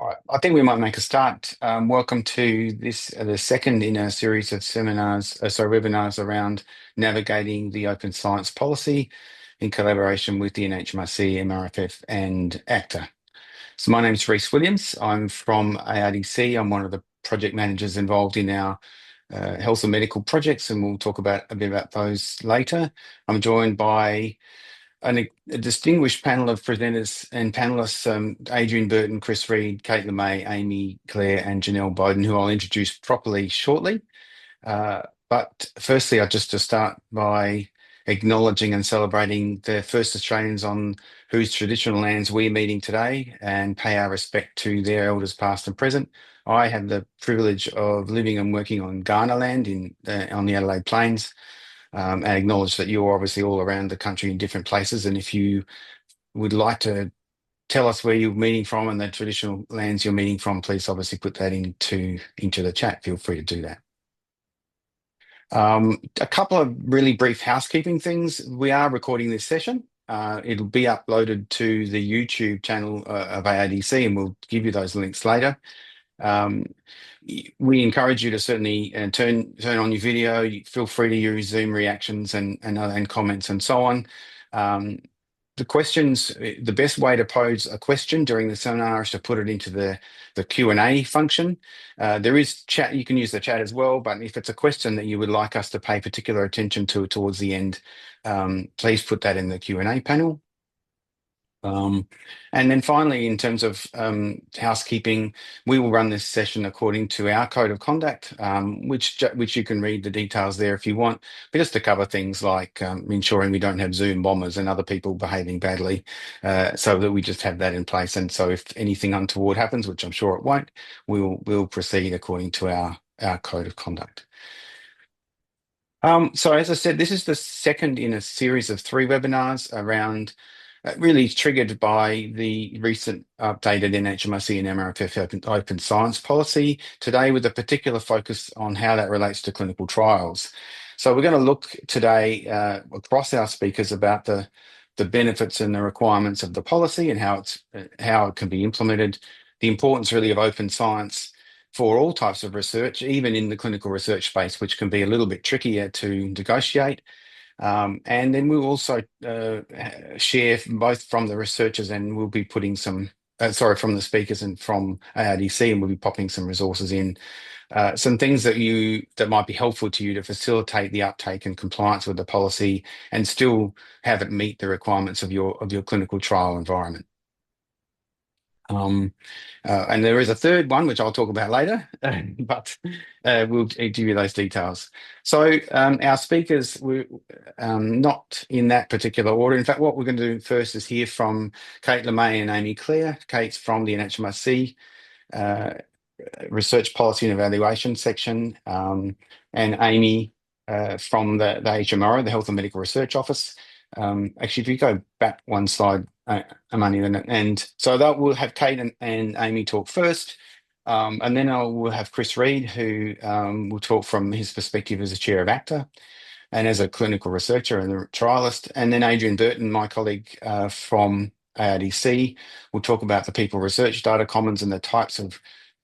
I think we might make a start. Welcome to this, the second in a series of webinars around navigating the open science policy in collaboration with the NHMRC, MRFF, and ACTA. So my name is Reid Williams. I'm from ARDC. I'm one of the project managers involved in our health and medical projects, and we'll talk about a bit about those later. I'm joined by a distinguished panel of presenters and panelists, Adrian, Burton, Reid, Kate LeMay, Amy, Claire, and Janelle Bowden, who I'll introduce properly shortly. But firstly, I'd just to start by acknowledging and celebrating the first Australians on whose traditional lands we're meeting today and pay our respect to their elders past and present. I have the privilege of living and working on Kaurna land on the Adelaide Plains, and acknowledge that you're obviously all around the country in different places. And if you would like to tell us where you're meeting from and the traditional lands you're meeting from, please obviously put that into the chat. Feel free to do that. A couple of really brief housekeeping things. We are recording this session. It'll be uploaded to the YouTube channel of ARDC, and we'll give you those links later. We encourage you to certainly turn on your video. Feel free to use Zoom reactions and comments and so on. The questions, the best way to pose a question during the seminar is to put it into the Q&A function. There is chat, you can use the chat as well, but if it's a question that you would like us to pay particular attention to towards the end, please put that in the Q&A panel. And then finally, in terms of housekeeping, we will run this session according to our code of conduct, which you can read the details there if you want, but just to cover things like ensuring we don't have Zoom bombers and other people behaving badly, so that we just have that in place. And so if anything untoward happens, which I'm sure it won't, we'll proceed according to our code of conduct. So as I said, this is the second in a series of 3 webinars around really triggered by the recent updated NHMRC and MRFF Open Science Policy, today with a particular focus on how that relates to clinical trials. So we're going to look today across our speakers about the benefits and the requirements of the policy and how it can be implemented, the importance really of open science for all types of research, even in the clinical research space, which can be a little bit trickier to negotiate. And then we'll also share both from the researchers, and we'll be putting some, from the speakers and from ARDC, and we'll be popping some resources in, some things that might be helpful to you to facilitate the uptake and compliance with the policy and still have it meet the requirements of your clinical trial environment. And there is a third one, which I'll talk about later, but we'll give you those details. So our speakers were not in that particular order. In fact, what we're going to do first is hear from Kate LeMay and Amy Claire. Kate's from the NHMRC Research Policy and Evaluation section, and Amy from the HMRO, the Health and Medical Research Office. Actually, if you go back one slide, Amani, and so that we'll have Kate and Amy talk first, and then we'll have Reid, who will talk from his perspective as a chair of ACTA and as a clinical researcher and a trialist, and then Adrian Burton, my colleague from ARDC, will talk about the People Research Data Commons and the types of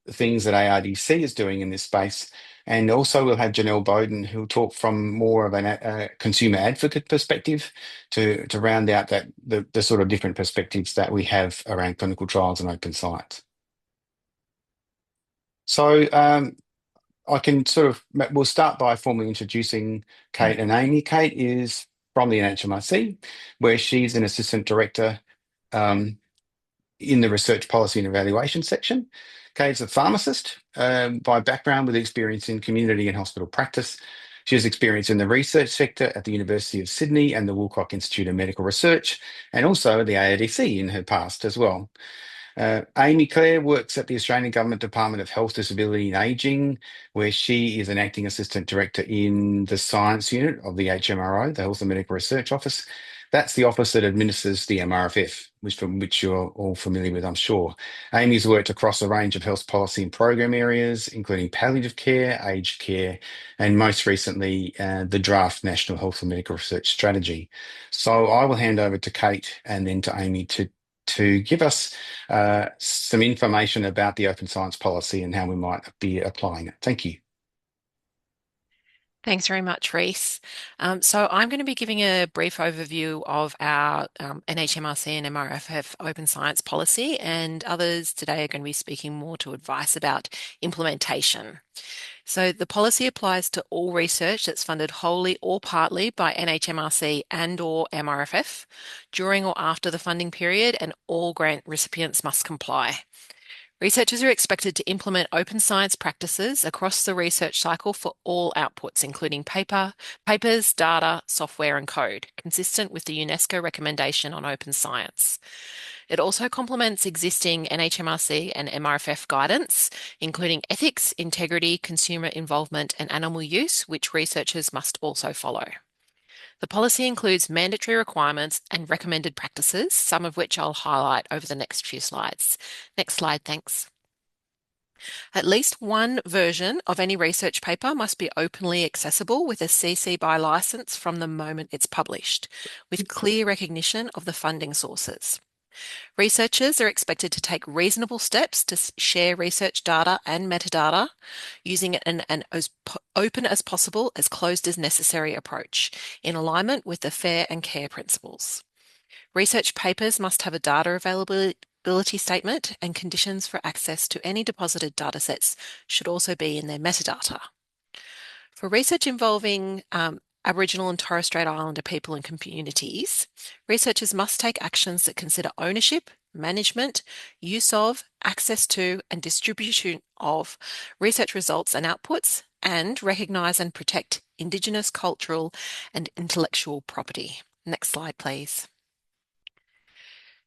things that ARDC is doing in this space. And also we'll have Janelle Bowden, who'll talk from more of a consumer advocate perspective to round out the sort of different perspectives that we have around clinical trials and open science. So we'll start by formally introducing Kate and Amy. Kate is from the NHMRC, where she's an assistant director in the Research Policy and Evaluation section. Kate's a pharmacist by background with experience in community and hospital practice. She has experience in the research sector at the University of Sydney and the Woolcock Institute of Medical Research, and also the ARDC in her past as well. Amy Claire works at the Australian Government Department of Health, Disability and Ageing, where she is an acting assistant director in the science unit of the HMRO, the Health and Medical Research Office. That's the office that administers the MRFF, which you're all familiar with, I'm sure. Amy's worked across a range of health policy and program areas, including palliative care, aged care, and most recently, the draft National Health and Medical Research Strategy. So I will hand over to Kate and then to Amy to to give us some information about the Open Science Policy and how we might be applying it. Thank you. Thanks very much, Reese. So I'm going to be giving a brief overview of our NHMRC and MRFF Open Science Policy, and others today are going to be speaking more to advice about implementation. So the policy applies to all research that's funded wholly or partly by NHMRC and or MRFF during or after the funding period, and all grant recipients must comply. Researchers are expected to implement open science practices across the research cycle for all outputs, including papers, data, software, and code, consistent with the UNESCO recommendation on open science. It also complements existing NHMRC and MRFF guidance, including ethics, integrity, consumer involvement, and animal use, which researchers must also follow. The policy includes mandatory requirements and recommended practices, some of which I'll highlight over the next few slides. Next slide, thanks. At least one version of any research paper must be openly accessible with a CC BY license from the moment it's published, with clear recognition of the funding sources. Researchers are expected to take reasonable steps to share research data and metadata using an as open as possible, as closed as necessary approach, in alignment with the fair and care principles. Research papers must have a data availability statement, and conditions for access to any deposited datasets should also be in their metadata. For research involving Aboriginal and Torres Strait Islander people and communities, researchers must take actions that consider ownership, management, use of, access to, and distribution of research results and outputs, and recognise and protect Indigenous cultural and intellectual property. Next slide, please.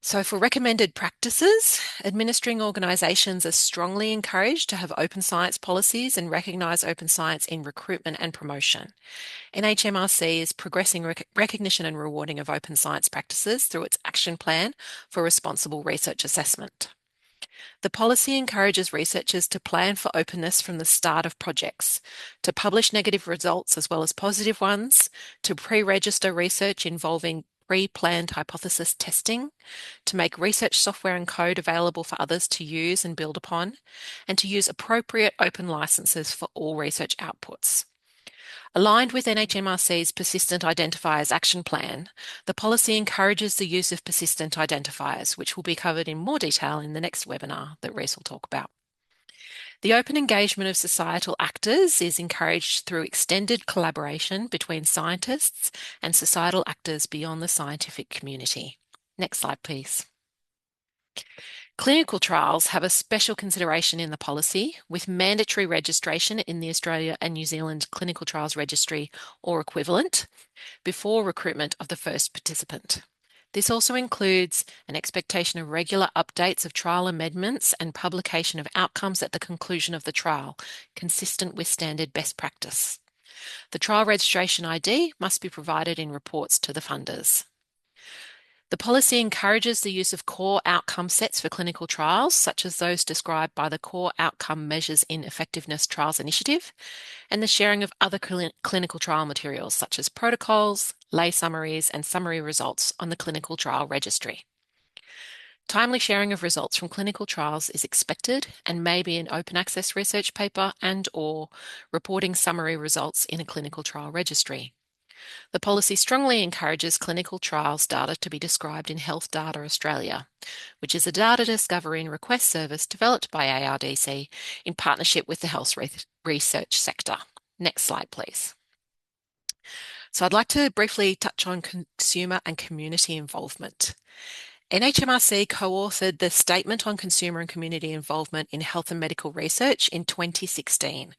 So for recommended practices, administering organisations are strongly encouraged to have open science policies and recognise open science in recruitment and promotion. NHMRC is progressing recognition and rewarding of open science practices through its action plan for responsible research assessment. The policy encourages researchers to plan for openness from the start of projects, to publish negative results as well as positive ones, to pre-register research involving pre-planned hypothesis testing, to make research software and code available for others to use and build upon, and to use appropriate open licenses for all research outputs. Aligned with NHMRC's Persistent Identifiers Action Plan, the policy encourages the use of persistent identifiers, which will be covered in more detail in the next webinar that Reese will talk about. The open engagement of societal actors is encouraged through extended collaboration between scientists and societal actors beyond the scientific community. Next slide, please. Clinical trials have a special consideration in the policy, with mandatory registration in the Australia and New Zealand Clinical Trials Registry or equivalent before recruitment of the first participant. This also includes an expectation of regular updates of trial amendments and publication of outcomes at the conclusion of the trial, consistent with standard best practice. The trial registration ID must be provided in reports to the funders. The policy encourages the use of core outcome sets for clinical trials, such as those described by the Core Outcome Measures in Effectiveness Trials Initiative, and the sharing of other clinical trial materials, such as protocols, lay summaries, and summary results on the clinical trial registry. Timely sharing of results from clinical trials is expected and may be an open access research paper and/or reporting summary results in a clinical trial registry. The policy strongly encourages clinical trials data to be described in Health Data Australia, which is a data discovery and request service developed by ARDC in partnership with the health research sector. Next slide, please. So I'd like to briefly touch on consumer and community involvement. NHMRC co-authored the Statement on Consumer and Community Involvement in Health and Medical Research in 2016,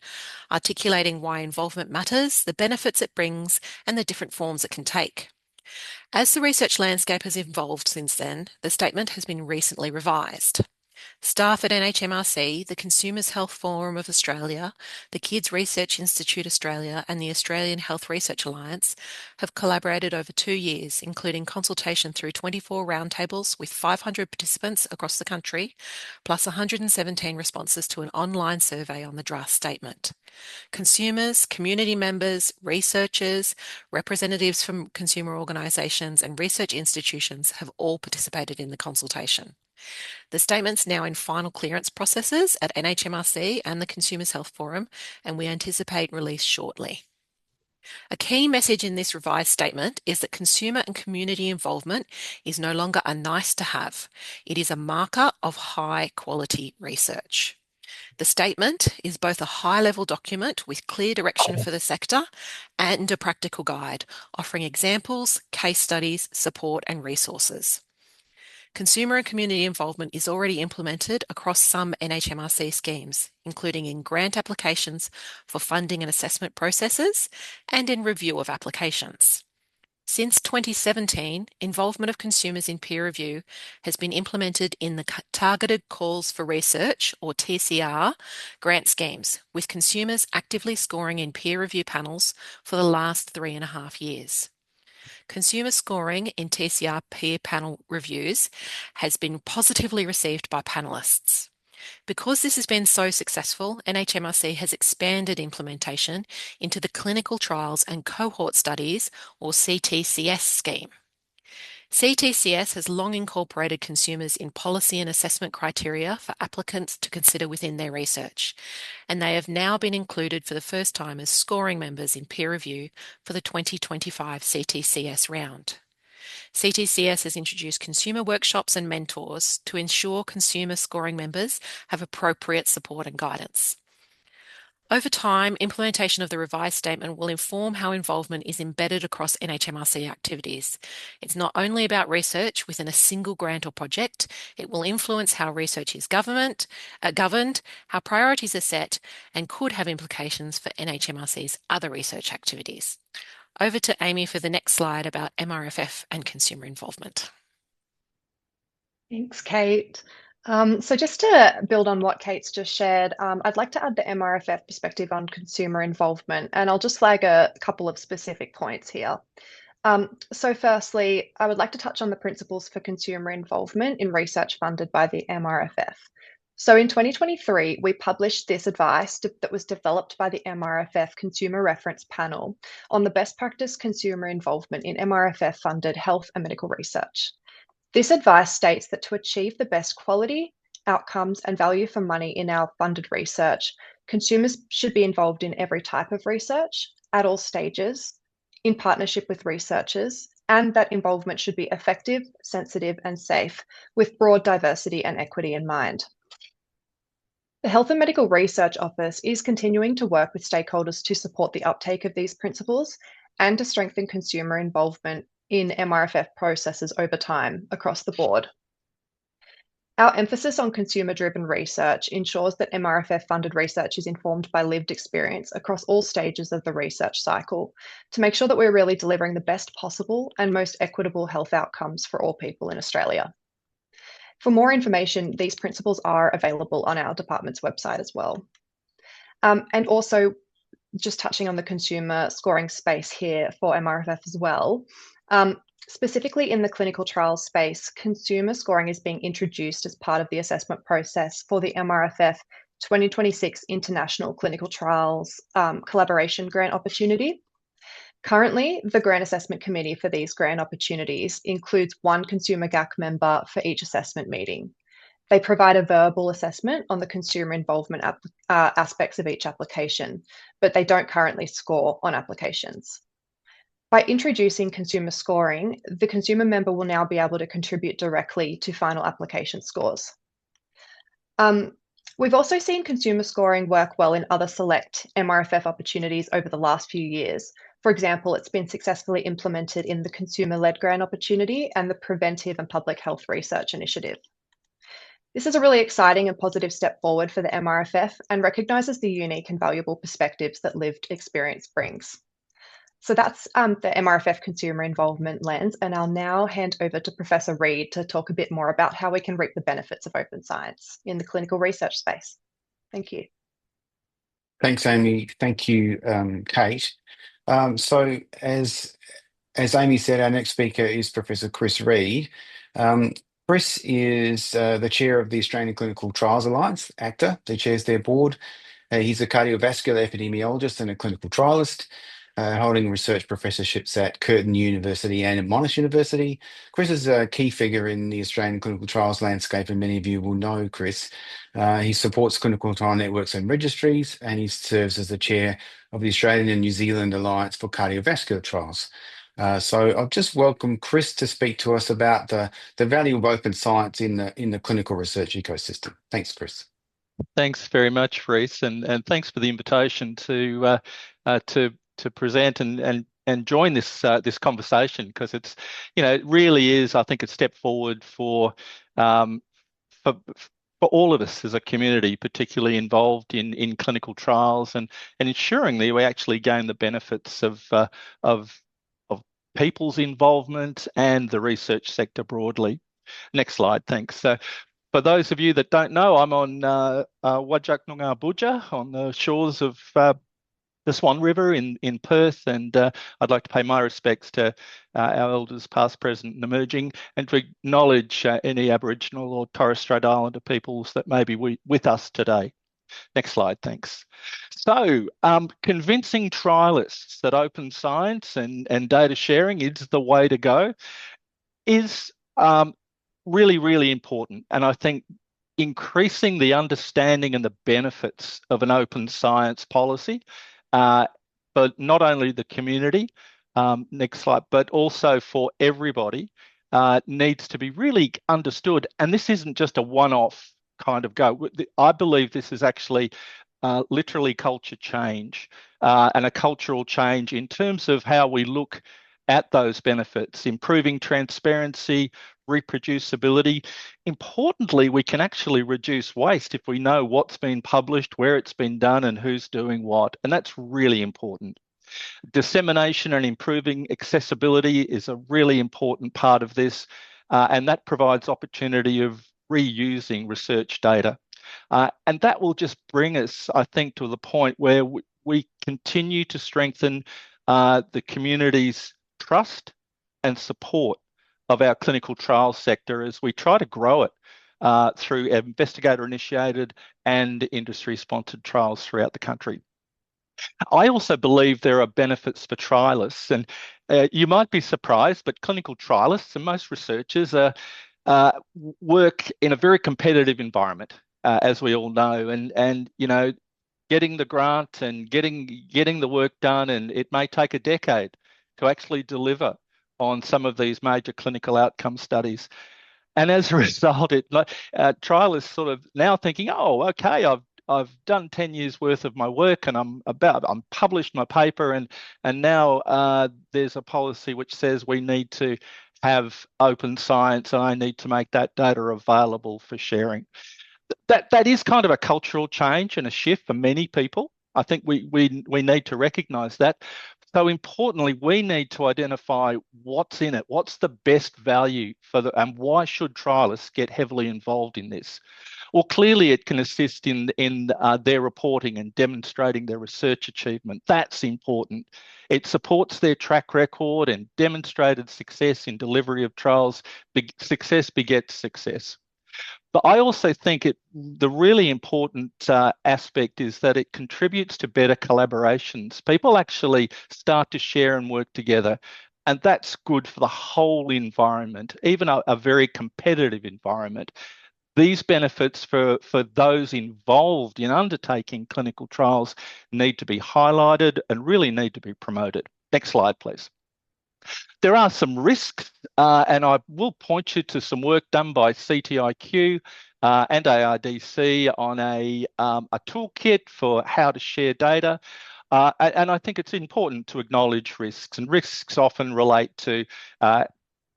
articulating why involvement matters, the benefits it brings, and the different forms it can take. As the research landscape has evolved since then, the statement has been recently revised. Staff at NHMRC, the Consumers Health Forum of Australia, the Kids Research Institute Australia, and the Australian Health Research Alliance have collaborated over 2 years, including consultation through 24 roundtables with 500 participants across the country, plus 117 responses to an online survey on the draft statement. Consumers, community members, researchers, representatives from consumer organisations, and research institutions have all participated in the consultation. The statement's now in final clearance processes at NHMRC and the Consumers Health Forum, and we anticipate release shortly. A key message in this revised statement is that consumer and community involvement is no longer a nice to have. It is a marker of high quality research. The statement is both a high-level document with clear direction for the sector and a practical guide, offering examples, case studies, support and resources. Consumer and community involvement is already implemented across some NHMRC schemes, including in grant applications for funding and assessment processes and in review of applications. Since 2017, involvement of consumers in peer review has been implemented in the Targeted Calls for Research, or TCR, grant schemes, with consumers actively scoring in peer review panels for the last 3.5 years. Consumer scoring in TCR peer panel reviews has been positively received by panelists. Because this has been so successful, NHMRC has expanded implementation into the Clinical Trials and Cohort Studies, or CTCS scheme. CTCS has long incorporated consumers in policy and assessment criteria for applicants to consider within their research, and they have now been included for the first time as scoring members in peer review for the 2025 CTCS round. CTCS has introduced consumer workshops and mentors to ensure consumer scoring members have appropriate support and guidance. Over time, implementation of the revised statement will inform how involvement is embedded across NHMRC activities. It's not only about research within a single grant or project, it will influence how research is governed, how priorities are set, and could have implications for NHMRC's other research activities. Over to Amy for the next slide about MRFF and consumer involvement. Thanks, Kate. So just to build on what Kate's just shared, I'd like to add the MRFF perspective on consumer involvement, and I'll just flag a couple of specific points here. So firstly, I would like to touch on the principles for consumer involvement in research funded by the MRFF. So in 2023, we published this advice that was developed by the MRFF Consumer Reference Panel on the best practice consumer involvement in MRFF funded health and medical research. This advice states that to achieve the best quality, outcomes, and value for money in our funded research, consumers should be involved in every type of research, at all stages, in partnership with researchers, and that involvement should be effective, sensitive, and safe, with broad diversity and equity in mind. The Health and Medical Research Office is continuing to work with stakeholders to support the uptake of these principles and to strengthen consumer involvement in MRFF processes over time across the board. Our emphasis on consumer-driven research ensures that MRFF-funded research is informed by lived experience across all stages of the research cycle to make sure that we're really delivering the best possible and most equitable health outcomes for all people in Australia. For more information, these principles are available on our department's website as well. And also, just touching on the consumer scoring space here for MRFF as well, specifically in the clinical trial space, consumer scoring is being introduced as part of the assessment process for the MRFF 2026 International Clinical Trials Collaboration Grant Opportunity. Currently, the Grant Assessment Committee for these grant opportunities includes one consumer GAC member for each assessment meeting. They provide a verbal assessment on the consumer involvement aspects of each application, but they don't currently score on applications. By introducing consumer scoring, the consumer member will now be able to contribute directly to final application scores. We've also seen consumer scoring work well in other select MRFF opportunities over the last few years. For example, it's been successfully implemented in the consumer-led grant opportunity and the Preventive and Public Health Research Initiative. This is a really exciting and positive step forward for the MRFF and recognises the unique and valuable perspectives that lived experience brings. So that's the MRFF consumer involvement lens, and I'll now hand over to Professor Reid to talk a bit more about how we can reap the benefits of open science in the clinical research space. Thank you. Thanks, Amy. Thank you, Kate. So as Amy said, our next speaker is Professor Chris Reid. Chris is the chair of the Australian Clinical Trials Alliance, ACTA. He chairs their board. He's a cardiovascular epidemiologist and a clinical trialist, holding research professorships at Curtin University and at Monash University. Chris is a key figure in the Australian clinical trials landscape, and many of you will know Chris. He supports clinical trial networks and registries, and he serves as the chair of the Australian and New Zealand Alliance for Cardiovascular Trials. So I'll just welcome Chris to speak to us about the value of open science in the clinical research ecosystem. Thanks, Chris. Thanks very much, Reese, and thanks for the invitation to present and join this conversation, because it's, it really is, I think, a step forward for all of us as a community, particularly involved in clinical trials, and ensuring that we actually gain the benefits of people's involvement and the research sector broadly. Next slide, thanks. So, for those of you that don't know, I'm on Wajak Noongar Budja on the shores of the Swan River in Perth, and I'd like to pay my respects to our elders past, present and emerging, and to acknowledge any Aboriginal or Torres Strait Islander peoples that may be with us today. Next slide, thanks. So, convincing trialists that open science and data sharing is the way to go is really, really important. And I think increasing the understanding and the benefits of an open science policy, but not only the community, next slide, but also for everybody, needs to be really understood. And this isn't just a one-off kind of go. I believe this is actually literally culture change, and a cultural change in terms of how we look at those benefits, improving transparency, reproducibility. Importantly, we can actually reduce waste if we know what's been published, where it's been done, and who's doing what. And that's really important. Dissemination and improving accessibility is a really important part of this, and that provides opportunity of reusing research data. And that will just bring us, I think, to the point where we continue to strengthen the community's trust and support of our clinical trial sector as we try to grow it through investigator-initiated and industry-sponsored trials throughout the country. I also believe there are benefits for trialists, and you might be surprised, but clinical trialists and most researchers work in a very competitive environment, as we all know, and getting the grant and getting the work done, and it may take a decade to actually deliver on some of these major clinical outcome studies. And as a result, trialists sort of now thinking, oh, okay, I've done 10 years worth of my work, and I'm published my paper, and now there's a policy which says we need to have open science, and I need to make that data available for sharing. That is kind of a cultural change and a shift for many people. I think we need to recognise that. So importantly, we need to identify what's in it, what's the best value and why should trialists get heavily involved in this? Well, clearly it can assist in their reporting and demonstrating their research achievement. That's important. It supports their track record and demonstrated success in delivery of trials. Success begets success. But I also think the really important aspect is that it contributes to better collaborations. People actually start to share and work together, and that's good for the whole environment, even a very competitive environment. These benefits for those involved in undertaking clinical trials need to be highlighted and really need to be promoted. Next slide, please. There are some risks, and I will point you to some work done by CTIQ and ARDC on a toolkit for how to share data. And I think it's important to acknowledge risks, and risks often relate to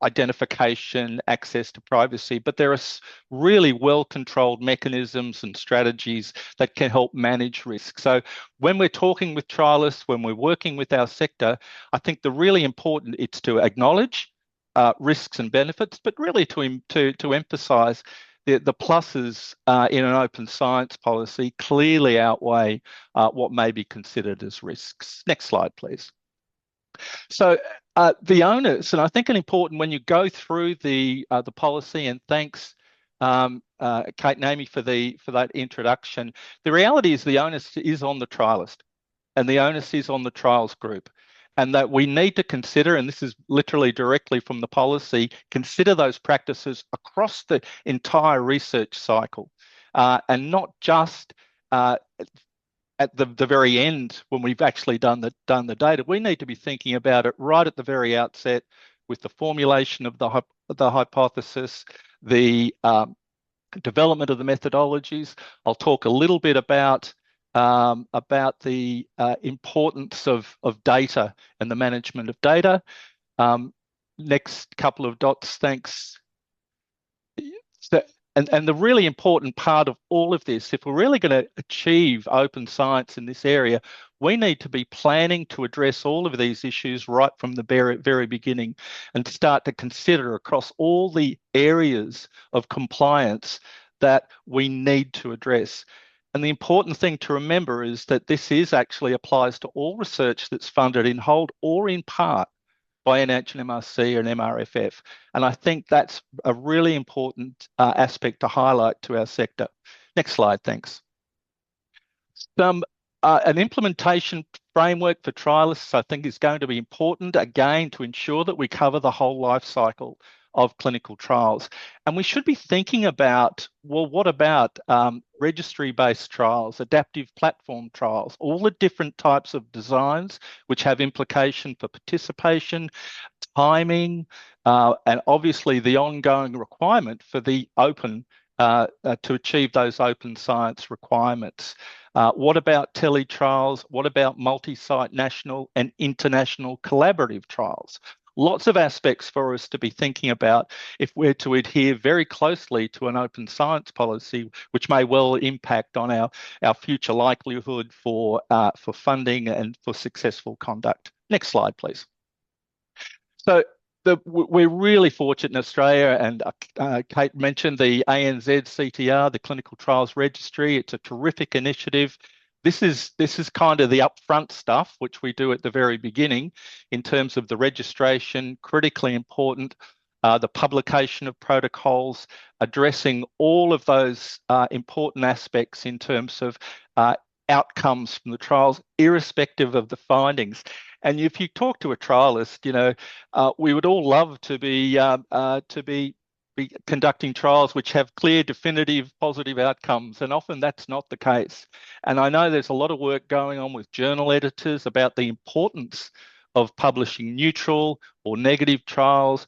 identification, access to privacy, but there are really well-controlled mechanisms and strategies that can help manage risk. So when we're talking with trialists, when we're working with our sector, I think the really important it's to acknowledge risks and benefits, but really to emphasise the pluses in an open science policy clearly outweigh what may be considered as risks. Next slide, please. So the onus, and I think an important when you go through the policy, and thanks Kate and Amy for that introduction. The reality is the onus is on the trialist, and the onus is on the trials group, and that we need to consider, and this is literally directly from the policy, consider those practices across the entire research cycle, and not just at the very end when we've actually done the data. We need to be thinking about it right at the very outset with the formulation of the hypothesis, the development of the methodologies. I'll talk a little bit about the importance of data and the management of data. Next couple of dots, thanks. So, and the really important part of all of this, if we're really going to achieve open science in this area, we need to be planning to address all of these issues right from the very beginning and start to consider across all the areas of compliance that we need to address. And the important thing to remember is that this actually applies to all research that's funded in whole or in part by NHMRC and MRFF. And I think that's a really important aspect to highlight to our sector. Next slide, thanks. An implementation framework for trialists, I think, is going to be important, again, to ensure that we cover the whole life cycle of clinical trials. And we should be thinking about, well, what about registry-based trials, adaptive platform trials, all the different types of designs which have implication for participation, timing, and obviously the ongoing requirement for the open, to achieve those open science requirements. What about teletrials? What about multi-site national and international collaborative trials? Lots of aspects for us to be thinking about if we're to adhere very closely to an open science policy, which may well impact on our future likelihood for funding and for successful conduct. Next slide, please. So we're really fortunate in Australia, and Kate mentioned the ANZ CTR, the Clinical Trials Registry. It's a terrific initiative. This is kind of the upfront stuff, which we do at the very beginning in terms of the registration, critically important, the publication of protocols, addressing all of those important aspects in terms of outcomes from the trials, irrespective of the findings. And if you talk to a trialist, you know, we would all love to be conducting trials which have clear, definitive, positive outcomes, and often that's not the case. And I know there's a lot of work going on with journal editors about the importance of publishing neutral or negative trials,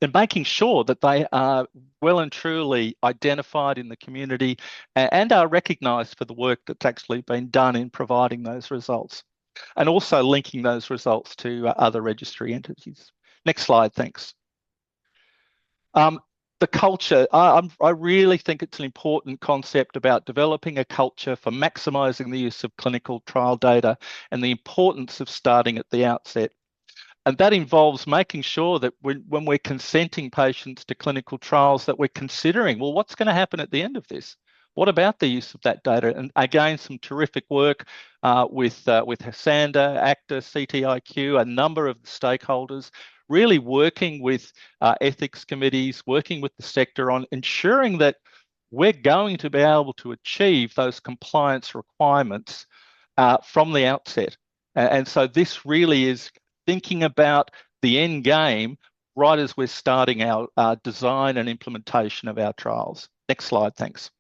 and making sure that they are well and truly identified in the community and are recognised for the work that's actually been done in providing those results, and also linking those results to other registry entities. Next slide, thanks. The culture, I really think it's an important concept about developing a culture for maximising the use of clinical trial data and the importance of starting at the outset. And that involves making sure that when we're consenting patients to clinical trials, that we're considering, well, what's going to happen at the end of this? What about the use of that data? And again, some terrific work with HASANDA, ACTA, CTIQ, a number of the stakeholders, really working with ethics committees, working with the sector on ensuring that we're going to be able to achieve those compliance requirements from the outset. And so this really is thinking about the end game right as we're starting our design and implementation of our trials. Next slide, thanks.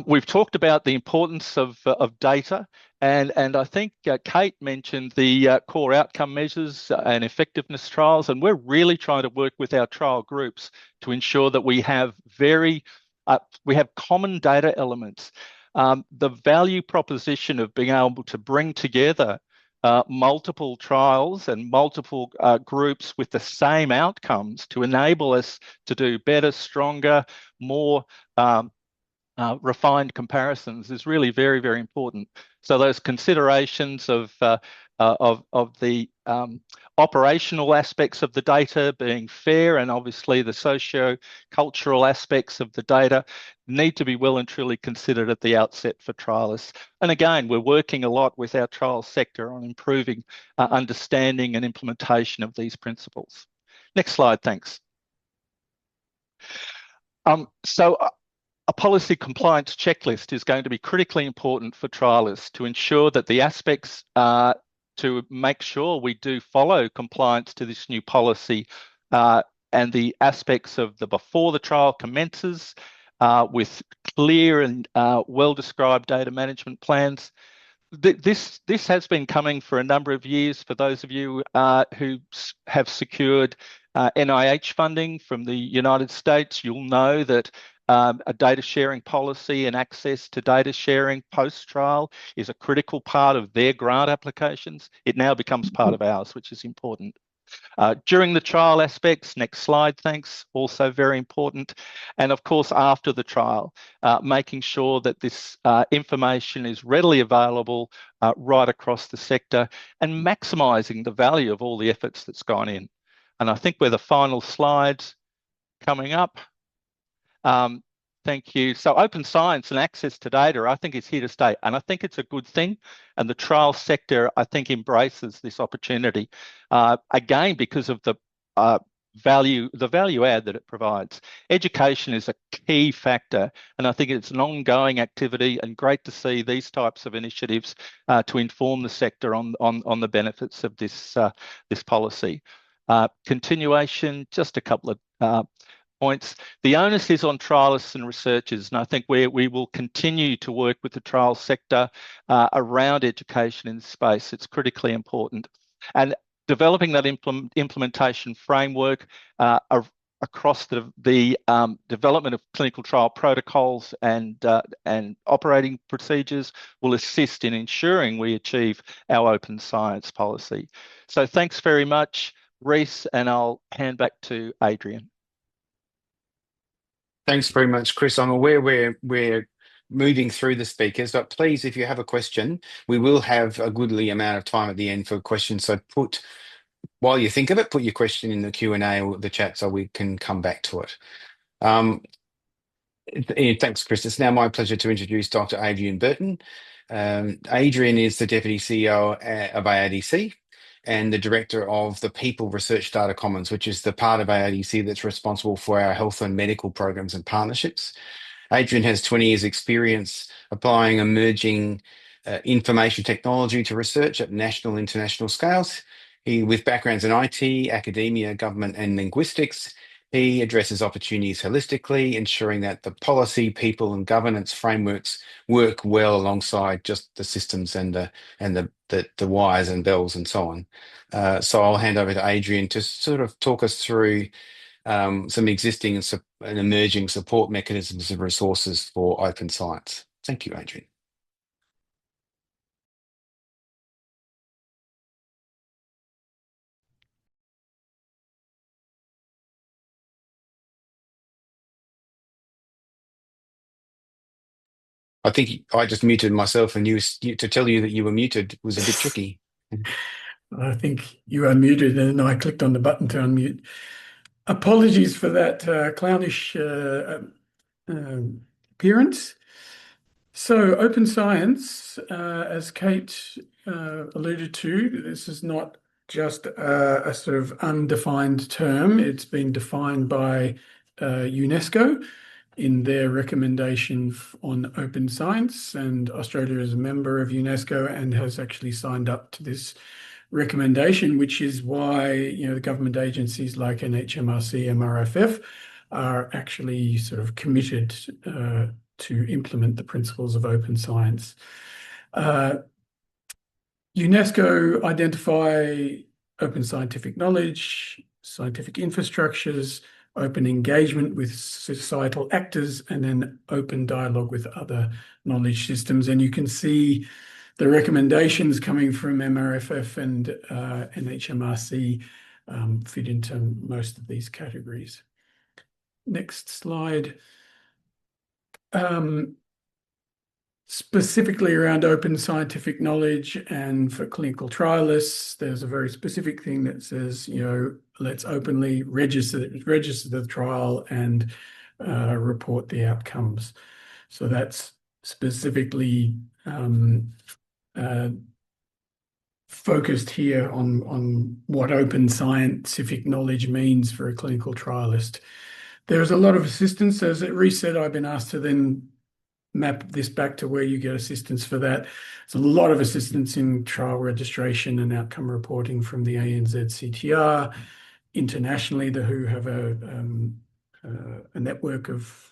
We've talked about the importance of data, and I think Kate mentioned the core outcome measures and effectiveness trials, and we're really trying to work with our trial groups to ensure that we have common data elements. The value proposition of being able to bring together multiple trials and multiple groups with the same outcomes to enable us to do better, stronger, more refined comparisons is really very, very important. So those considerations of the operational aspects of the data being fair, and obviously the socio-cultural aspects of the data need to be well and truly considered at the outset for trialists. And again, we're working a lot with our trial sector on improving understanding and implementation of these principles. Next slide, thanks. So a policy compliance checklist is going to be critically important for trialists to ensure that the aspects to make sure we do follow compliance to this new policy and the aspects of the before the trial commences with clear and well-described data management plans. This has been coming for a number of years. For those of you who have secured NIH funding from the United States, you'll know that a data sharing policy and access to data sharing post-trial is a critical part of their grant applications. It now becomes part of ours, which is important. During the trial aspects, next slide, thanks, also very important. And of course, after the trial, making sure that this information is readily available right across the sector and maximising the value of all the efforts that's gone in. And I think we're the final slides coming up. Thank you. So open science and access to data, I think, is here to stay. And I think it's a good thing. And the trial sector, I think, embraces this opportunity, again, because of the value add that it provides. Education is a key factor, and I think it's an ongoing activity, and great to see these types of initiatives to inform the sector on the benefits of this policy. Continuation, just a couple of points. The onus is on trialists and researchers, and I think we will continue to work with the trial sector around education in this space. It's critically important. And developing that implementation framework across the development of clinical trial protocols and operating procedures will assist in ensuring we achieve our open science policy. So thanks very much, Reid, and I'll hand back to Adrian. Thanks very much, Chris. I'm aware we're moving through the speakers, but please, if you have a question, we will have a goodly amount of time at the end for questions. So while you think of it, put your question in the Q&A or the chat so we can come back to it. Thanks, Chris. It's now my pleasure to introduce Dr. Adrian Burton. Adrian is the Deputy CEO of ARDC and the Director of the People Research Data Commons, which is the part of ARDC that's responsible for our health and medical programs and partnerships. Adrian has 20 years experience applying emerging information technology to research at national and international scales. With backgrounds in IT, academia, government and linguistics, he addresses opportunities holistically, ensuring that the policy, people and governance frameworks work well alongside just the systems and the wires and bells and so on. So I'll hand over to Adrian to sort of talk us through some existing and emerging support mechanisms and resources for open science. Thank you, Adrian. I think I just muted myself, and to tell you that you were muted was a bit tricky. I think you unmuted and I clicked on the button to unmute. Apologies for that clownish appearance. So open science, as Kate alluded to, this is not just a sort of undefined term. It's been defined by UNESCO in their recommendation on open science, and Australia is a member of UNESCO and has actually signed up to this recommendation, which is why the government agencies like NHMRC, MRFF are actually sort of committed to implement the principles of open science. UNESCO identify open scientific knowledge, scientific infrastructures, open engagement with societal actors, and then open dialogue with other knowledge systems. And you can see the recommendations coming from MRFF and NHMRC fit into most of these categories. Next slide. Specifically around open scientific knowledge and for clinical trialists, there's a very specific thing that says, let's openly register the trial and report the outcomes. So that's specifically focused here on what open scientific knowledge means for a clinical trialist. There's a lot of assistance. As Reid said, I've been asked to then map this back to where you get assistance for that. There's a lot of assistance in trial registration and outcome reporting from the ANZ-CTR. Internationally, the WHO have a network of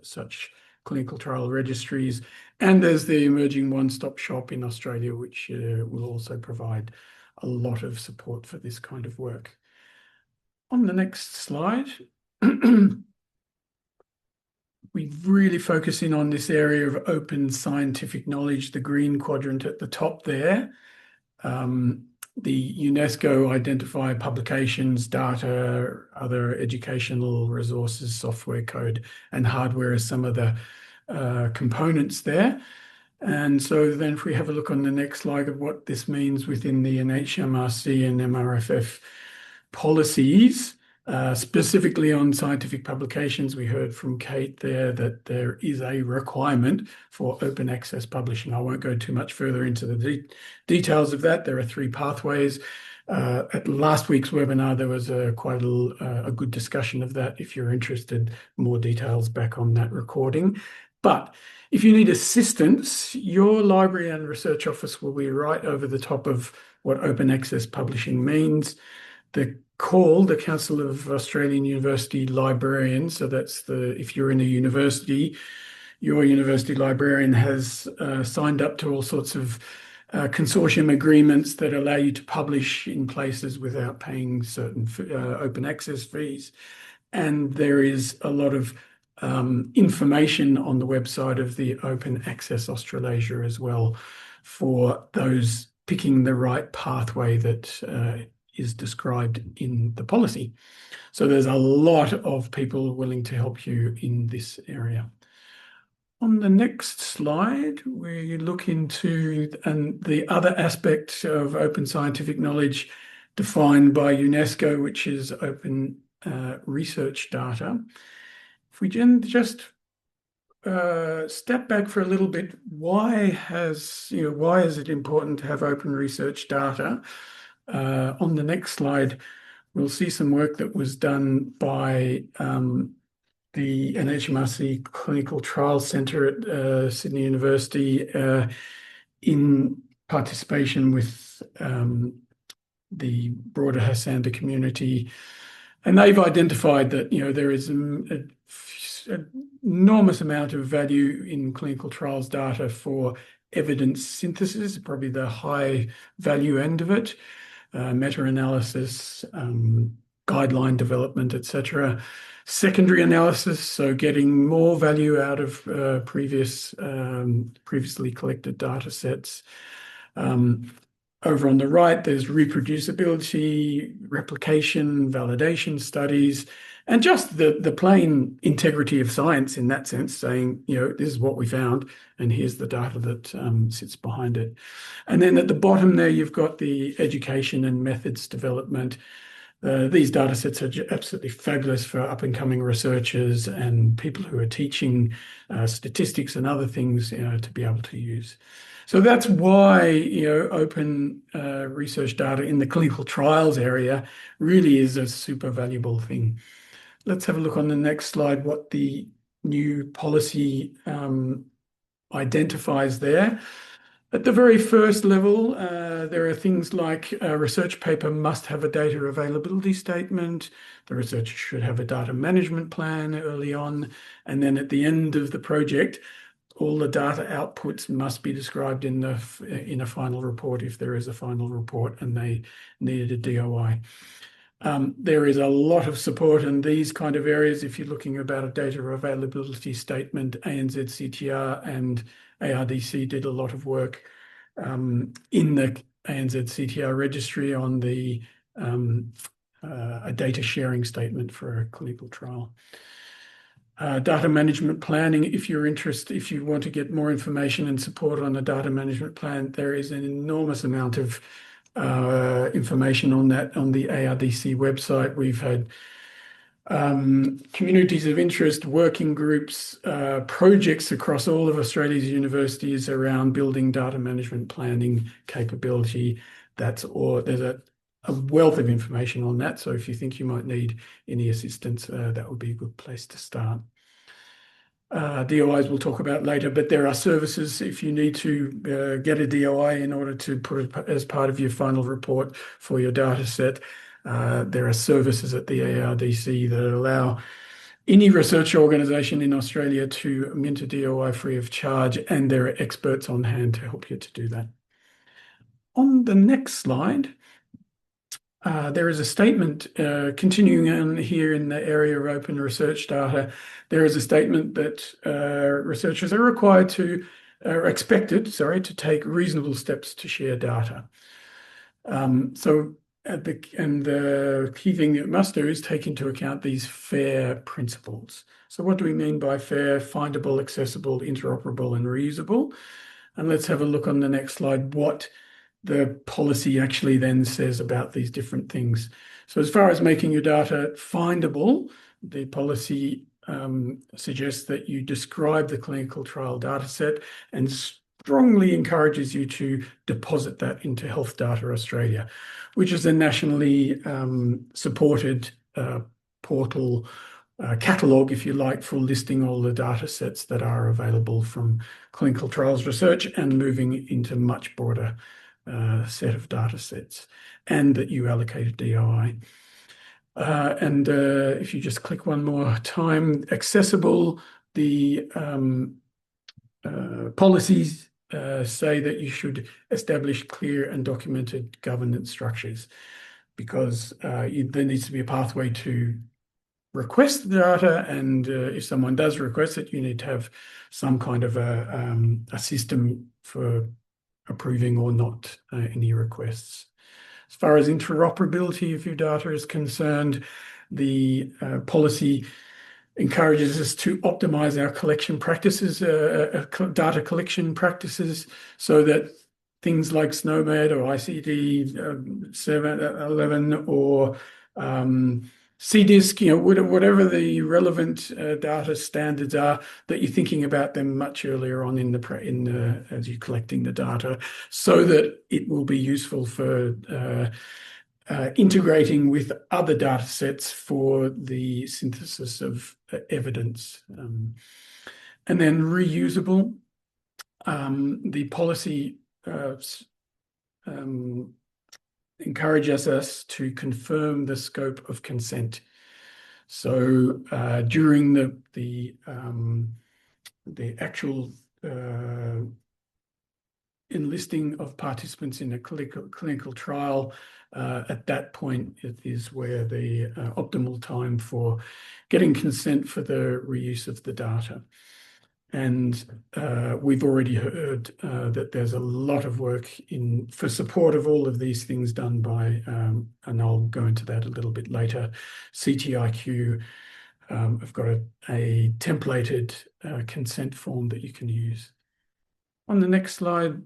such clinical trial registries. And there's the emerging one-stop shop in Australia, which will also provide a lot of support for this kind of work. On the next slide, we really focus in on this area of open scientific knowledge, the green quadrant at the top there. The UNESCO identify publications, data, other educational resources, software code, and hardware as some of the components there. And so then if we have a look on the next slide of what this means within the NHMRC and MRFF policies, specifically on scientific publications, we heard from Kate there that there is a requirement for open access publishing. I won't go too much further into the details of that. There are 3 pathways. At last week's webinar, there was quite a good discussion of that. If you're interested, more details back on that recording. But if you need assistance, your library and research office will be right over the top of what open access publishing means. The Council of Australian University Librarians, so that's if you're in a university, your university librarian has signed up to all sorts of consortium agreements that allow you to publish in places without paying certain open access fees. And there is a lot of information on the website of the Open Access Australasia as well for those picking the right pathway that is described in the policy. So there's a lot of people willing to help you in this area. On the next slide, we look into the other aspect of open scientific knowledge defined by UNESCO, which is open research data. If we just step back for a little bit, why is it important to have open research data? On the next slide, we'll see some work that was done by the NHMRC Clinical Trial Centre at Sydney University in participation with the broader Hasanda community. And they've identified that there is an enormous amount of value in clinical trials data for evidence synthesis, probably the high value end of it. Meta-analysis, guideline development, etc. Secondary analysis, so getting more value out of previously collected data sets. Over on the right, there's reproducibility, replication, validation studies, and just the plain integrity of science in that sense, saying, this is what we found, and here's the data that sits behind it. And then at the bottom there, you've got the education and methods development. These data sets are absolutely fabulous for up-and-coming researchers and people who are teaching statistics and other things to be able to use. So that's why open research data in the clinical trials area really is a super valuable thing. Let's have a look on the next slide what the new policy identifies there. At the very first level, there are things like a research paper must have a data availability statement. The researcher should have a data management plan early on. And then at the end of the project, all the data outputs must be described in a final report if there is a final report and they needed a DOI. There is a lot of support in these kind of areas. If you're looking about a data availability statement, ANZ CTR and ARDC did a lot of work in the ANZ CTR registry on the a data sharing statement for a clinical trial. Data management planning, if you want to get more information and support on the data management plan, there is an enormous amount of information on that on the ARDC website. We've had communities of interest, working groups, projects across all of Australia's universities around building data management planning capability. There's a wealth of information on that. So if you think you might need any assistance, that would be a good place to start. DOIs we'll talk about later, but there are services if you need to get a DOI in order to put it as part of your final report for your data set. There are services at the ARDC that allow any research organisation in Australia to mint a DOI free of charge, and there are experts on hand to help you to do that. On the next slide, there is a statement continuing on here in the area of open research data. There is a statement that researchers are expected to take reasonable steps to share data. The key thing that it must do is take into account these FAIR principles. So what do we mean by FAIR? Findable, accessible, interoperable, and reusable. And let's have a look on the next slide what the policy actually then says about these different things. So as far as making your data findable, the policy suggests that you describe the clinical trial data set and strongly encourages you to deposit that into Health Data Australia, which is a nationally supported portal catalogue, if you like, for listing all the data sets that are available from clinical trials research and moving into much broader set of data sets, and that you allocate a DOI. If you just click one more time, accessible, the policies say that you should establish clear and documented governance structures, because there needs to be a pathway to request the data, and if someone does request it, you need to have some kind of a system for approving or not any requests. As far as interoperability of your data is concerned, the policy encourages us to optimize our collection practices, data collection practices, so that things like SNOMED or ICD 711 or CDISC, whatever the relevant data standards are, that you're thinking about them much earlier on as you're collecting the data, so that it will be useful for integrating with other data sets for the synthesis of evidence. And then reusable. The policy encourages us to confirm the scope of consent. So during the actual enlisting of participants in a clinical trial, at that point it is where the optimal time for getting consent for the reuse of the data. And we've already heard that there's a lot of work for support of all of these things done by, and I'll go into that a little bit later, CTIQ. I've got a templated consent form that you can use. On the next slide,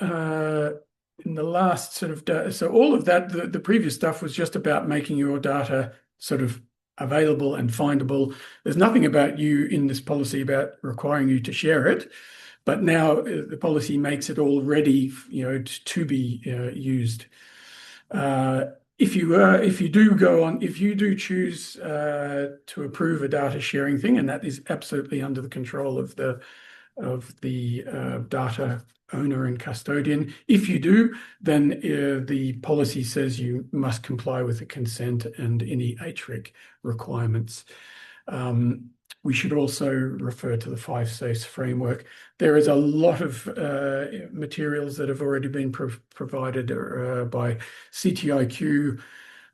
in the last sort of data, so all of that, the previous stuff was just about making your data sort of available and findable. There's nothing about you in this policy about requiring you to share it, but now the policy makes it all ready, to be used. If you do choose to approve a data sharing thing, and that is absolutely under the control of the data owner and custodian. If you do, then the policy says you must comply with the consent and any HREC requirements. We should also refer to the 5 Safes framework. There is a lot of materials that have already been provided by CTIQ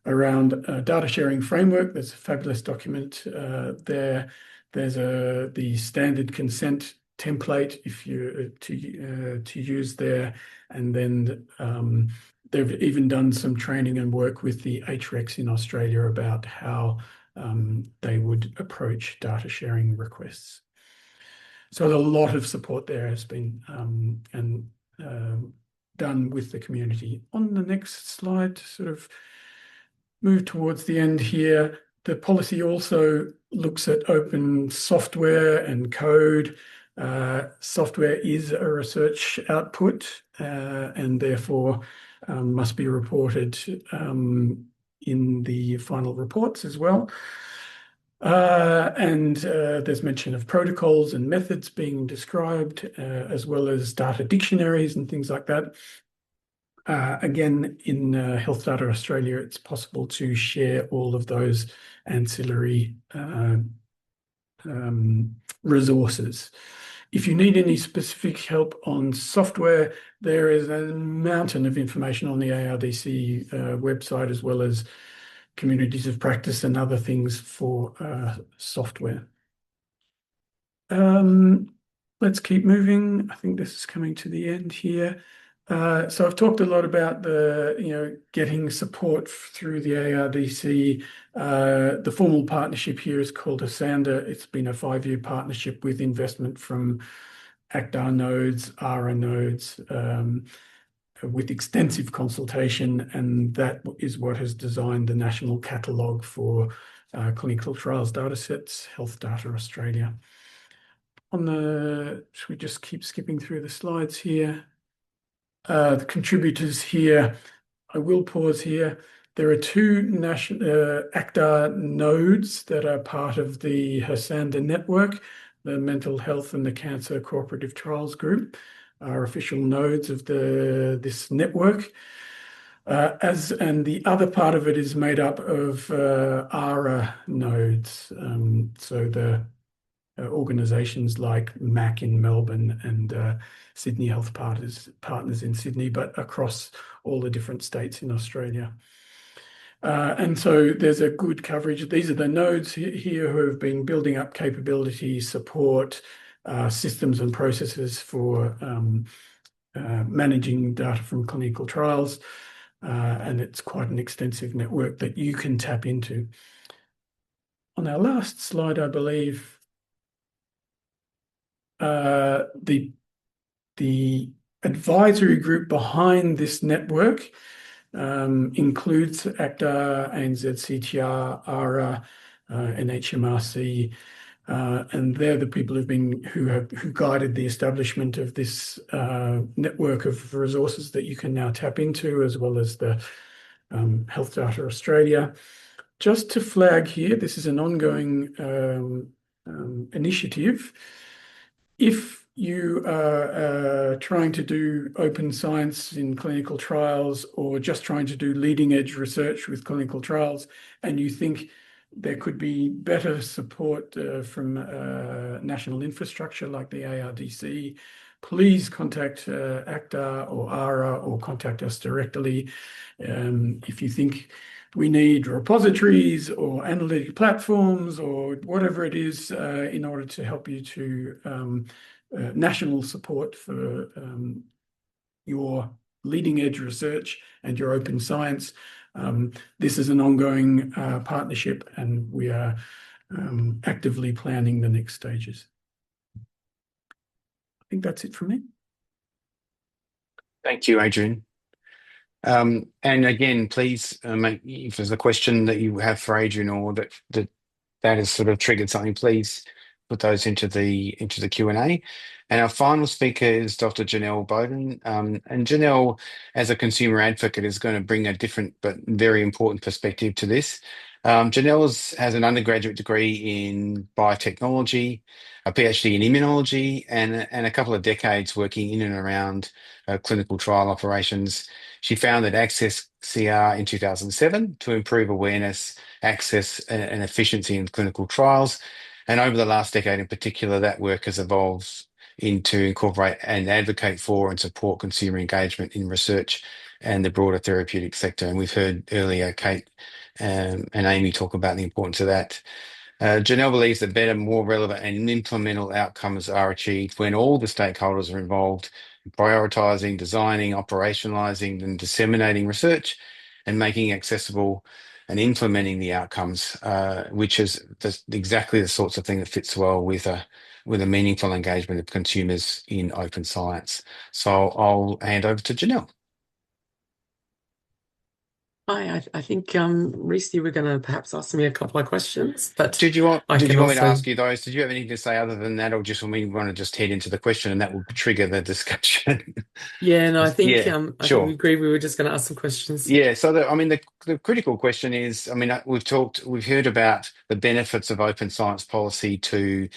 around data sharing framework. There's a fabulous document there. There's the standard consent template if you to use there, and then they've even done some training and work with the HREX in Australia about how they would approach data sharing requests. So a lot of support there has been done with the community. On the next slide, to sort of move towards the end here, the policy also looks at open software and code. Software is a research output and therefore must be reported in the final reports as well. There's mention of protocols and methods being described, as well as data dictionaries and things like that. Again, in Health Data Australia, it's possible to share all of those ancillary resources. If you need any specific help on software, there is a mountain of information on the ARDC website, as well as communities of practice and other things for software. Let's keep moving. I think this is coming to the end here. So I've talked a lot about getting support through the ARDC. The formal partnership here is called ASANDA. It's been a 5-year partnership with investment from ACTA nodes, ARA nodes, with extensive consultation, and that is what has designed the national catalogue for clinical trials datasets, Health Data Australia. Should we just keep skipping through the slides here? The contributors here, I will pause here. There are 2 national ACTA nodes that are part of the ASANDA network. The Mental Health and the Cancer Cooperative Trials Group are official nodes of this network. And the other part of it is made up of ARA nodes. So the organisations like MAC in Melbourne and Sydney Health Partners in Sydney, but across all the different states in Australia. And so there's a good coverage. These are the nodes here who have been building up capability, support, systems and processes for managing data from clinical trials. And it's quite an extensive network that you can tap into. On our last slide, I believe, the advisory group behind this network includes ACTA, ANZ, CTR, ARA, NHMRC, and they're the people who guided the establishment of this network of resources that you can now tap into, as well as the Health Data Australia. Just to flag here, this is an ongoing initiative. If you are trying to do open science in clinical trials, or just trying to do leading edge research with clinical trials, and you think there could be better support from national infrastructure like the ARDC, please contact ACTA or ARA, or contact us directly. If you think we need repositories or analytic platforms or whatever it is in order to help you to national support for your leading edge research and your open science. This is an ongoing partnership, and we are actively planning the next stages. I think that's it from me. Thank you, Adrian. And again, please, if there's a question that you have for Adrian, or that has sort of triggered something, please put those into the Q&A. And our final speaker is Dr. Janelle Bowden. And Janelle, as a consumer advocate, is going to bring a different but very important perspective to this. Janelle has an undergraduate degree in biotechnology, a PhD in immunology, and a couple of decades working in and around clinical trial operations. She founded Access CR in 2007 to improve awareness, access, and efficiency in clinical trials. And over the last decade in particular, that work has evolved into incorporate and advocate for and support consumer engagement in research and the broader therapeutic sector. And we've heard earlier Kate and Amy talk about the importance of that. Janelle believes that better, more relevant and implementable outcomes are achieved when all the stakeholders are involved in prioritising, designing, operationalising and disseminating research and making accessible and implementing the outcomes, which is exactly the sorts of thing that fits well with a meaningful engagement of consumers in open science. So I'll hand over to Janelle. Hi, I think Reece, you were going to perhaps ask me a couple of questions, but Did you want I can me to also. ask you those? Did you have anything to say other than that, or just when we want to just head into the question and that will trigger the discussion? Yeah, no, I think Yeah, I think we sure. agreed we were just going to ask some questions. Yeah, so the critical question is, we've heard about the benefits of open science policy to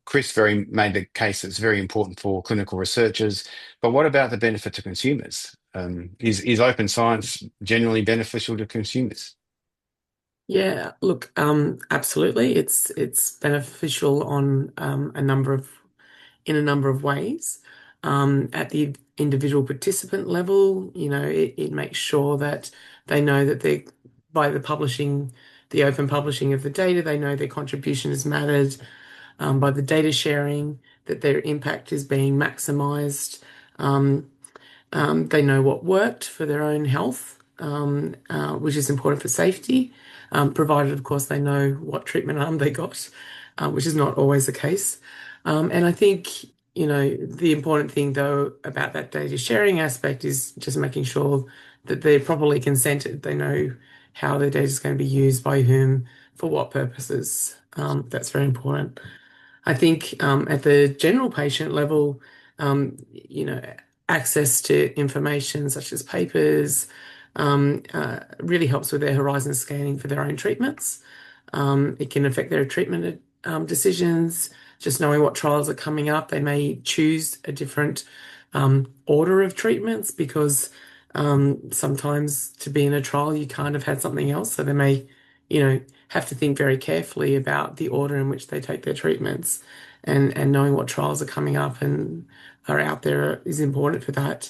Chris made the case it's very important for clinical researchers, but what about the benefit to consumers? Is open science generally beneficial to consumers? Yeah, look, absolutely, it's beneficial on in a number of ways. At the individual participant level, it makes sure that they know that by the open publishing of the data, they know their contribution is mattered. By the data sharing, that their impact is being maximized. They know what worked for their own health, which is important for safety, provided, of course, they know what treatment arm they got, which is not always the case. And I think, the important thing, though, about that data sharing aspect is just making sure that they're properly consented. They know how their data is going to be used, by whom, for what purposes. That's very important. I think at the general patient level, access to information such as papers really helps with their horizon scanning for their own treatments. It can affect their treatment decisions. Just knowing what trials are coming up, they may choose a different order of treatments because sometimes to be in a trial, you kind of had something else. So they may, have to think very carefully about the order in which they take their treatments, and knowing what trials are coming up and are out there is important for that.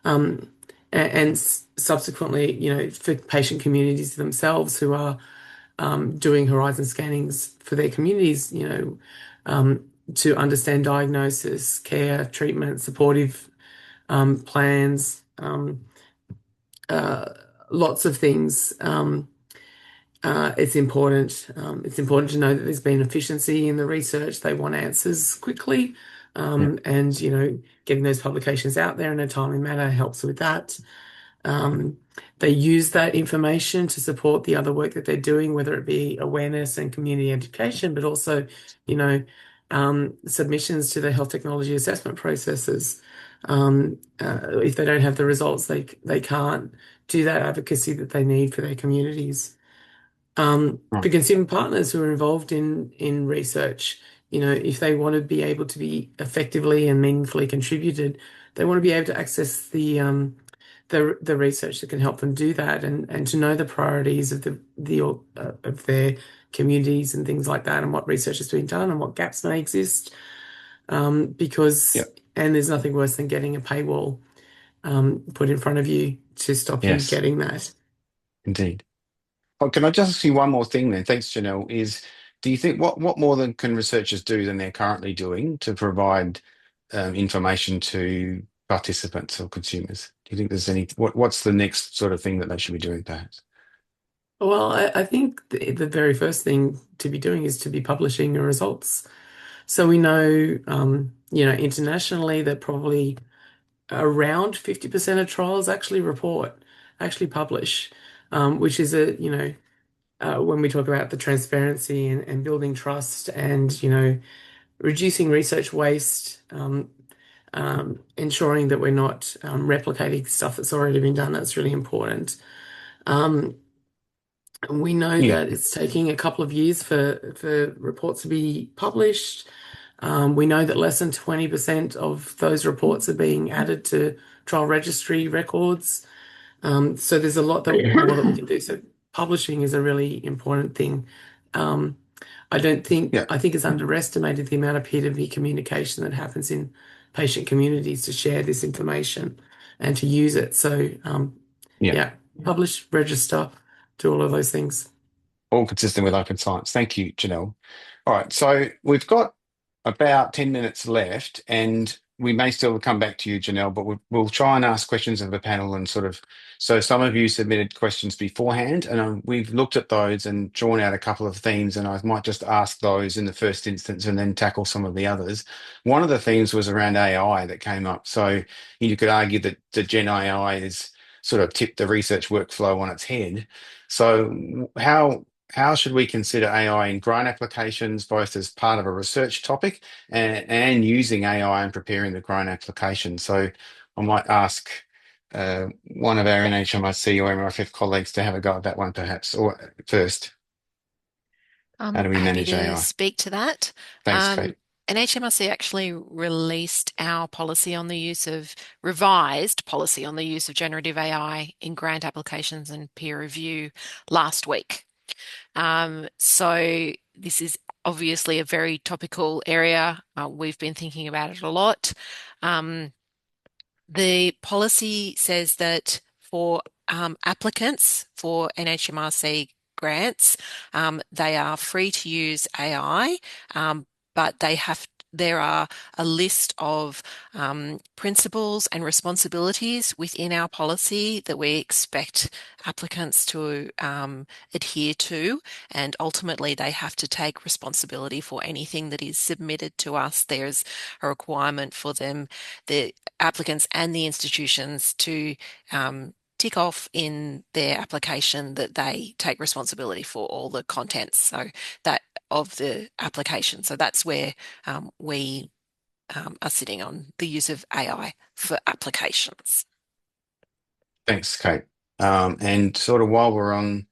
And subsequently, for patient communities themselves who are doing horizon scannings for their communities, to understand diagnosis, care, treatment, supportive plans, lots of things. It's important. It's important to know that there's been efficiency in the research. They want answers quickly, and getting those publications out there in a timely manner helps with that. They use that information to support the other work that they're doing, whether it be awareness and community education, but also, submissions to the health technology assessment processes. If they don't have the results, they can't do that advocacy that they need for their communities. For consumer partners who are involved in research, if they want to be able to be effectively and meaningfully contributed, they want to be able to access the research that can help them do that, and to know the priorities of of their communities and things like that, and what research is being done and what gaps may exist. Because and there's nothing worse than getting a paywall put in front of you to stop you getting that. Indeed. Oh, can I just ask you one more thing then? Thanks, Janelle. Do you think what more can researchers do than they're currently doing to provide information to participants or consumers? Do you think there's what's the next sort of thing that they should be doing, perhaps? Well, I think the very first thing to be doing is to be publishing your results. So we know, internationally, that probably around 50% of trials actually publish, which is when we talk about the transparency and building trust and, reducing research waste, ensuring that we're not replicating stuff that's already been done, that's really important. We know that it's taking a couple of years for reports to be published. We know that less than 20% of those reports are being added to trial registry records. So there's a lot more that we can do. So publishing is a really important thing. I think it's underestimated the amount of peer-to-peer communication that happens in patient communities to share this information and to use it. So publish, register, do all of those things. all consistent with open science. Thank you, Janelle. All right, so we've got about 10 minutes left, and we may still come back to you, Janelle, but we'll try and ask questions of the panel and sort of, so some of you submitted questions beforehand, and we've looked at those and drawn out a couple of themes, and I might just ask those in the first instance and then tackle some of the others. One of the themes was around AI that came up. So you could argue that the Gen AI is sort of tipped the research workflow on its head. So how should we consider AI in grant applications, both as part of a research topic and using AI in preparing the grant application? So I might ask one of our NHMRC or MRFF colleagues to have a go at that one, perhaps, or first. How do we manage happy to AI? speak to that. Thanks, Kate. NHMRC actually released our policy on the use of revised policy on the use of generative AI in grant applications and peer review last week. So this is obviously a very topical area. We've been thinking about it a lot. The policy says that for applicants for NHMRC grants, they are free to use AI, but there are a list of principles and responsibilities within our policy that we expect applicants to adhere to, and ultimately they have to take responsibility for anything that is submitted to us. There's a requirement for them, the applicants and the institutions, to tick off in their application that they take responsibility for all the contents, so that of the application. So that's where we are sitting on the use of AI for applications. Thanks, Kate. And sort of while we're on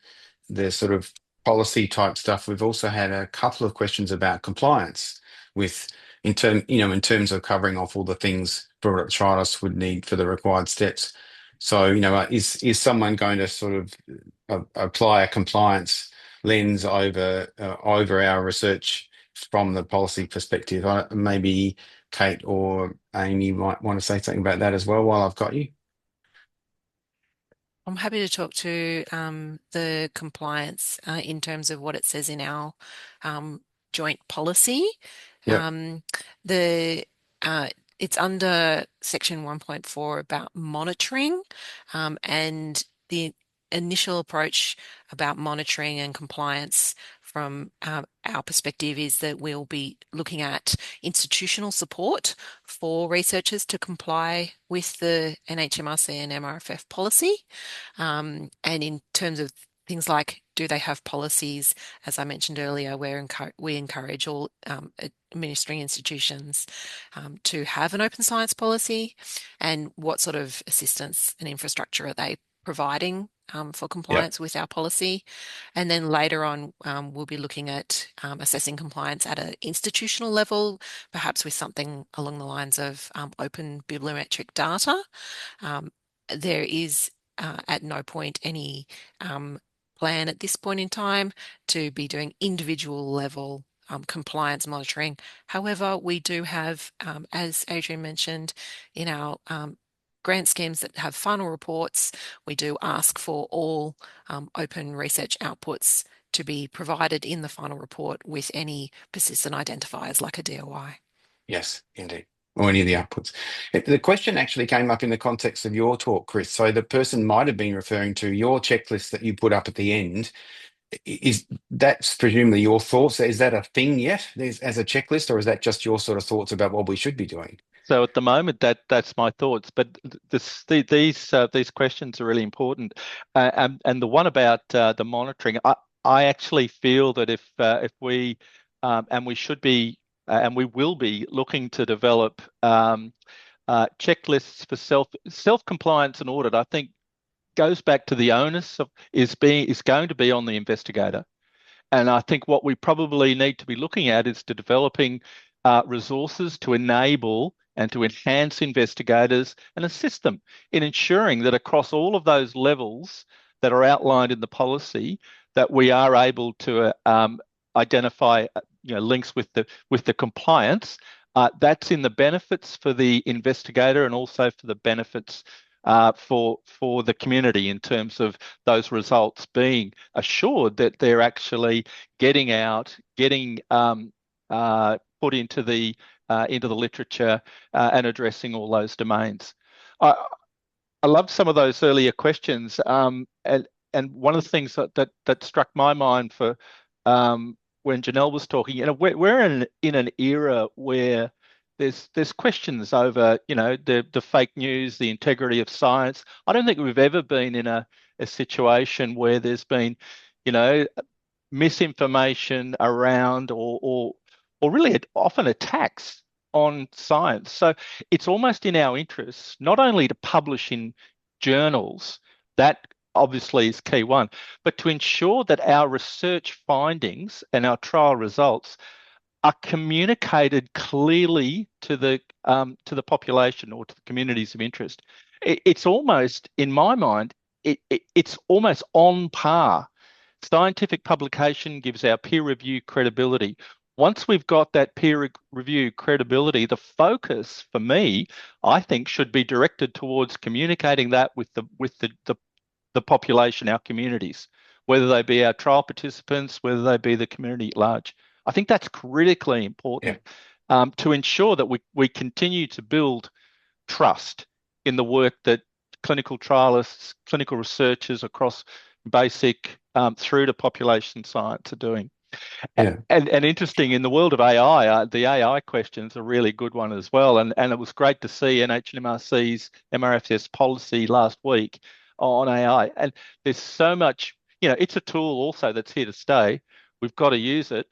the sort of policy type stuff, we've also had a couple of questions about compliance with in terms of covering off all the things product trialists would need for the required steps. So, is someone going to sort of apply a compliance lens over our research from the policy perspective? Maybe Kate or Amy might want to say something about that as well while I've got you. I'm happy to talk to the compliance in terms of what it says in our joint policy. Yep. It's under section 1.4 about monitoring, and the initial approach about monitoring and compliance from our perspective is that we'll be looking at institutional support for researchers to comply with the NHMRC and MRFF policy. And in terms of things like, do they have policies? As I mentioned earlier, we encourage all administering institutions to have an open science policy, and what sort of assistance and infrastructure are they providing for compliance with our policy. And then later on, we'll be looking at assessing compliance at an institutional level, perhaps with something along the lines of open bibliometric data. There is at no point any plan at this point in time to be doing individual level compliance monitoring. However, we do have, as Adrian mentioned, in our grant schemes that have final reports, we do ask for all open research outputs to be provided in the final report with any persistent identifiers like a DOI. Yes, indeed. Or any of the outputs. The question actually came up in the context of your talk, Chris. So the person might have been referring to your checklist that you put up at the end. Is that's presumably your thoughts? Is that a thing yet as a checklist, or is that just your sort of thoughts about what we should be doing? So at the moment, that's my thoughts. But these questions are really important, and the one about the monitoring, I actually feel that if we and we should be and we will be looking to develop checklists for self compliance and audit, I think goes back to the onus is going to be on the investigator. And I think what we probably need to be looking at is to developing resources to enable and to enhance investigators and assist them in ensuring that across all of those levels that are outlined in the policy, that we are able to identify links with the compliance. That's in the benefits for the investigator and also for the benefits for the community in terms of those results being assured that they're actually getting out, getting put into the literature and addressing all those domains. I loved some of those earlier questions, and one of the things that struck my mind for when Janelle was talking, we're in an era where there's questions over, the fake news, the integrity of science. I don't think we've ever been in a situation where there's been, misinformation around or really often attacks on science. So it's almost in our interests not only to publish in journals, that obviously is key one, but to ensure that our research findings and our trial results are communicated clearly to the population or to the communities of interest. It's almost, in my mind, it's almost on par. Scientific publication gives our peer review credibility. Once we've got that peer review credibility, the focus for me, I think, should be directed towards communicating that with the population, our communities, whether they be our trial participants, whether they be the community at large. I think that's critically important to ensure that we continue to build trust in the work that clinical trialists, clinical researchers across basic through to population science are doing. Yeah. And interesting, in the world of AI, the AI question's a really good one as well. And it was great to see NHMRC's MRFF policy last week on AI. And there's so much, it's a tool also that's here to stay. We've got to use it.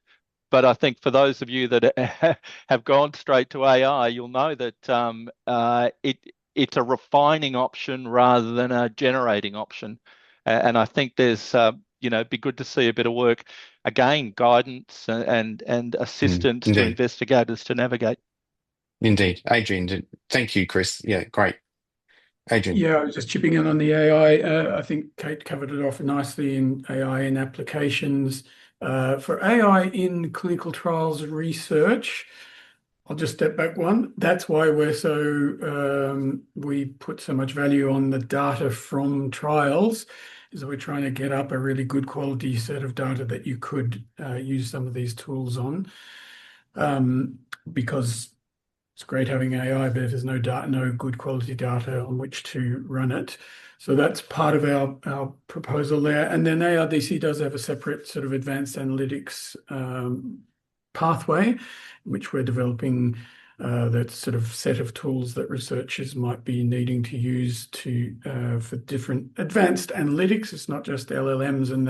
But I think for those of you that have gone straight to AI, you'll know that it's a refining option rather than a generating option. And I think there's, be good to see a bit of work, again, guidance and assistance to investigators to navigate. Indeed. Adrian, thank you, Chris. Yeah, great. Adrian. Yeah, I was just chipping in on the AI. I think Kate covered it off nicely in AI in applications. For AI in clinical trials research, I'll just step back one. That's why we put so much value on the data from trials, is that we're trying to get up a really good quality set of data that you could use some of these tools on, because it's great having AI, but if there's no good quality data on which to run it. So that's part of our proposal there. And then ARDC does have a separate sort of advanced analytics pathway, which we're developing, that sort of set of tools that researchers might be needing to use for different advanced analytics. It's not just LLMs and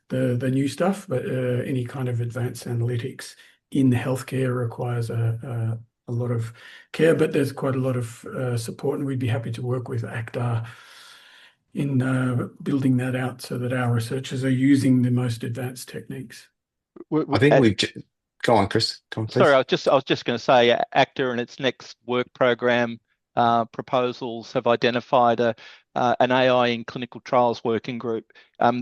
the new stuff, but any kind of advanced analytics in healthcare requires a lot of care, but there's quite a lot of support, and we'd be happy to work with ACTA in building that out so that our researchers are using the most advanced techniques. I think go on, Chris. Go on, please. Sorry, I was just going to say, ACTA and its next work program proposals have identified an AI in clinical trials working group.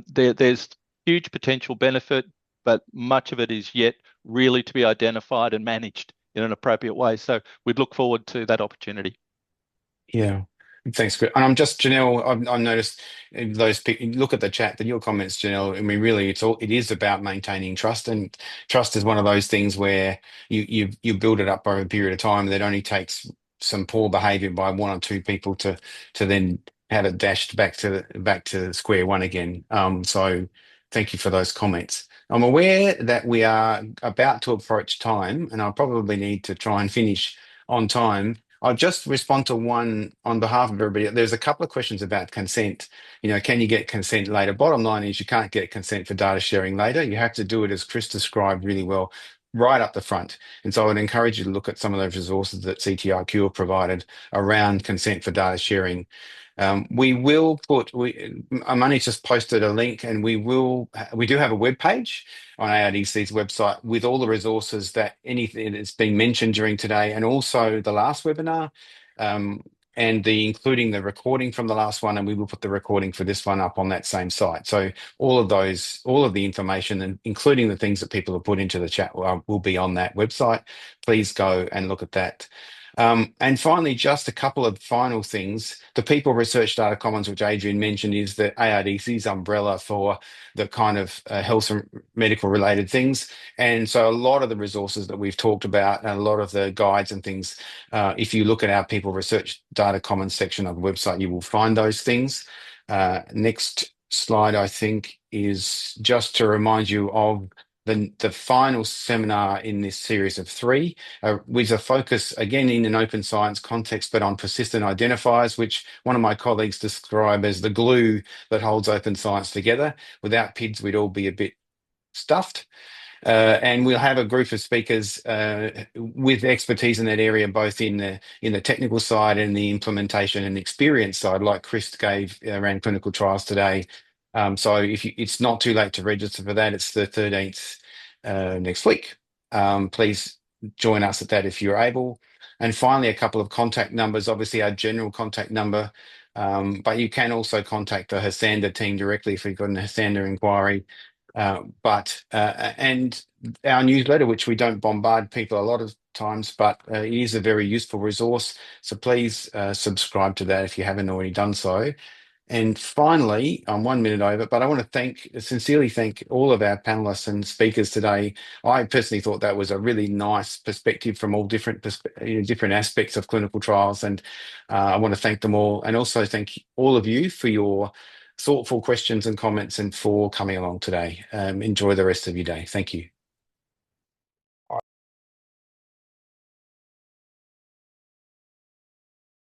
There's huge potential benefit, but much of it is yet really to be identified and managed in an appropriate way. So we'd look forward to that opportunity. Yeah. Thanks, Chris. And I'm just, Janelle, I've noticed those people, look at the chat, your comments, Janelle. I mean, really, it is about maintaining trust, and trust is one of those things where you build it up over a period of time. That only takes some poor behaviour by one or two people to then have it dashed back to square one again. So thank you for those comments. I'm aware that we are about to approach time, and I'll probably need to try and finish on time. I'll just respond to one on behalf of everybody. There's a couple of questions about consent. Can you get consent later? Bottom line is you can't get consent for data sharing later. You have to do it, as Chris described really well, right up the front. And so I would encourage you to look at some of those resources that CTIQ have provided around consent for data sharing. Money's just posted a link, and we do have a web page on ARDC's website with all the resources that anything that's been mentioned during today, and also the last webinar, and including the recording from the last one, and we will put the recording for this one up on that same site. So all of the information, and including the things that people have put into the chat, will be on that website. Please go and look at that. And finally, just a couple of final things. The People Research Data Commons, which Adrian mentioned, is the ARDC's umbrella for the kind of health and medical related things. And so a lot of the resources that we've talked about and a lot of the guides and things, if you look at our People Research Data Commons section of the website, you will find those things. Next slide, I think, is just to remind you of the final seminar in this series of 3, with a focus again in an open science context, but on persistent identifiers, which one of my colleagues described as the glue that holds open science together. Without PIDs, we'd all be a bit stuffed. And we'll have a group of speakers with expertise in that area, both in the technical side and the implementation and experience side, like Chris gave around clinical trials today. So it's not too late to register for that. It's the 13th next week. Please join us at that if you're able. And finally, a couple of contact numbers, obviously our general contact number, but you can also contact the Hysanda team directly if you've got an Hysanda inquiry. And our newsletter, which we don't bombard people a lot of times, but it is a very useful resource. So please subscribe to that if you haven't already done so. And finally, I'm 1 minute over, but I want to sincerely thank all of our panelists and speakers today. I personally thought that was a really nice perspective from all different aspects of clinical trials, and I want to thank them all, and also thank all of you for your thoughtful questions and comments and for coming along today. Enjoy the rest of your day. Thank you.